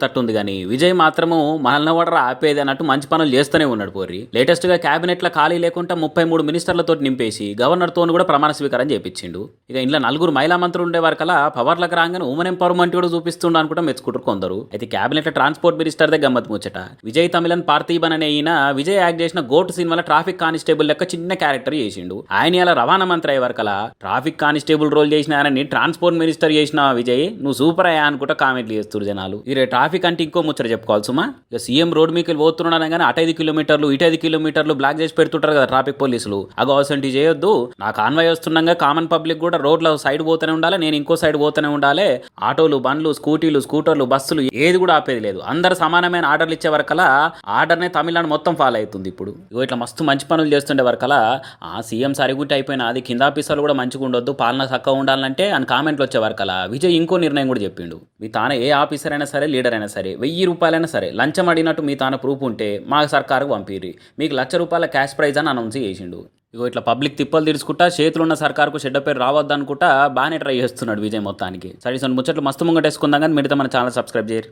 తట్టుంది కానీ విజయ్ మాత్రము మనల్ని ఆపేది అన్నట్టు మంచి పనులు చేస్తూనే ఉన్నాడు పోరి. లేటెస్ట్ గా క్యాబినెట్ లో ఖాళీ లేకుండా 33 మినిస్టర్లతో నింపేసి గవర్నర్ తో కూడా ప్రమాణ స్వీకారం చేపించిండు. ఇక ఇంట్లో 4 మహిళా మంత్రులు ఉండే వరకలా పవర్లకు రాగానే ఉమెన్ ఎంపవర్మెంట్ కూడా చూపిస్తుండ అనుకుంటా మెచ్చుకుంటారు కొందరు. అయితే క్యాబినెట్ లో ట్రాన్స్పోర్ట్ మినిస్టర్ దే గమ్మత్ ముచ్చట. విజయ్ తమిళన్ పార్థీబన్ అనే ఈయన విజయ్ యాక్ట్ చేసిన గోటు సినిమాలో ట్రాఫిక్ కానిస్టేబుల్ లెక్క చిన్న క్యారెక్టర్ చేసిండు. ఆయన ఇలా రవాణా మంత్రి అయ్యే వరకలా ట్రాఫిక్ కానిస్టేబుల్ రోల్ చేసిన ఆయనని ట్రాన్స్పోర్ట్ మినిస్టర్ చేసిన విజయ్ నువ్వు సూపర్ అయ్యా అనుకుంటా కామెంట్లు చేస్తారు జనాలు. ఇరే ట్రాఫిక్ అంటే ఇంకో ముచ్చట చెప్పుకోవాలి సుమా. ఇక సీఎం రోడ్ మీకు పోతున్నాను కానీ అటు 5 కిలోమీటర్లు ఇటు 5 కిలోమీటర్లు బ్లాక్ చేసి పెడుతుంటారు కదా ట్రాఫిక్ పోలీసులు. అగోసంటి చేయొద్దు. నా కాన్వాయ్ వస్తున్నాగా కామన్ పబ్లిక్ కూడా రోడ్ల సైడ్ పోతూనే ఉండాలి, నేను ఇంకో సైడ్ పోతూనే ఉండాలి. ఆటోలు, బండ్లు, స్కూటీలు, స్కూటర్లు, బస్సులు ఏది కూడా ఆపేది లేదు. అందరు సమానమైన ఆర్డర్లు ఇచ్చే వరకలా ఆర్డర్నే తమిళనాడు మొత్తం ఫాలో అవుతుంది ఇప్పుడు. ఇగో ఇట్లా మస్తు మంచి పనులు చేస్తుండే వరకలా ఆ సీఎం సరిగుట్టి అయిపోయినా అది కింద ఆఫీసర్లు కూడా మంచిగా ఉండొద్దు, పాలన చక్కగా ఉండాలంటే అని కామెంట్లు వచ్చే వరకలా విజయ్ ఇంకో నిర్ణయం కూడా చెప్పిండు. మీ తాన ఏ ఆఫీసర్ అయినా సరే, లీడర్ అయినా సరే 1000 రూపాయలైనా సరే లంచం అడిగినట్టు మీ తాన ప్రూఫ్ ఉంటే మా సర్కారుకు పంపిరి, మీకు ₹1,00,000 క్యాష్ ప్రైజ్ అని అనౌన్స్ చేసిండు. ఇగో ఇట్లా పబ్లిక్ తిప్పలు తీర్చుకుంటా చేతులున్న సర్కారుకు చెడ్డ పేరు రావద్దనుకుంటా బాగానే ట్రై చేస్తున్నాడు విజయ్ మొత్తానికి. సరే ముచ్చట్లు మస్తు ముంగటేసుకుందాం కానీ మిగతా మన ఛానల్ సబ్స్క్రైబ్ చేయరు.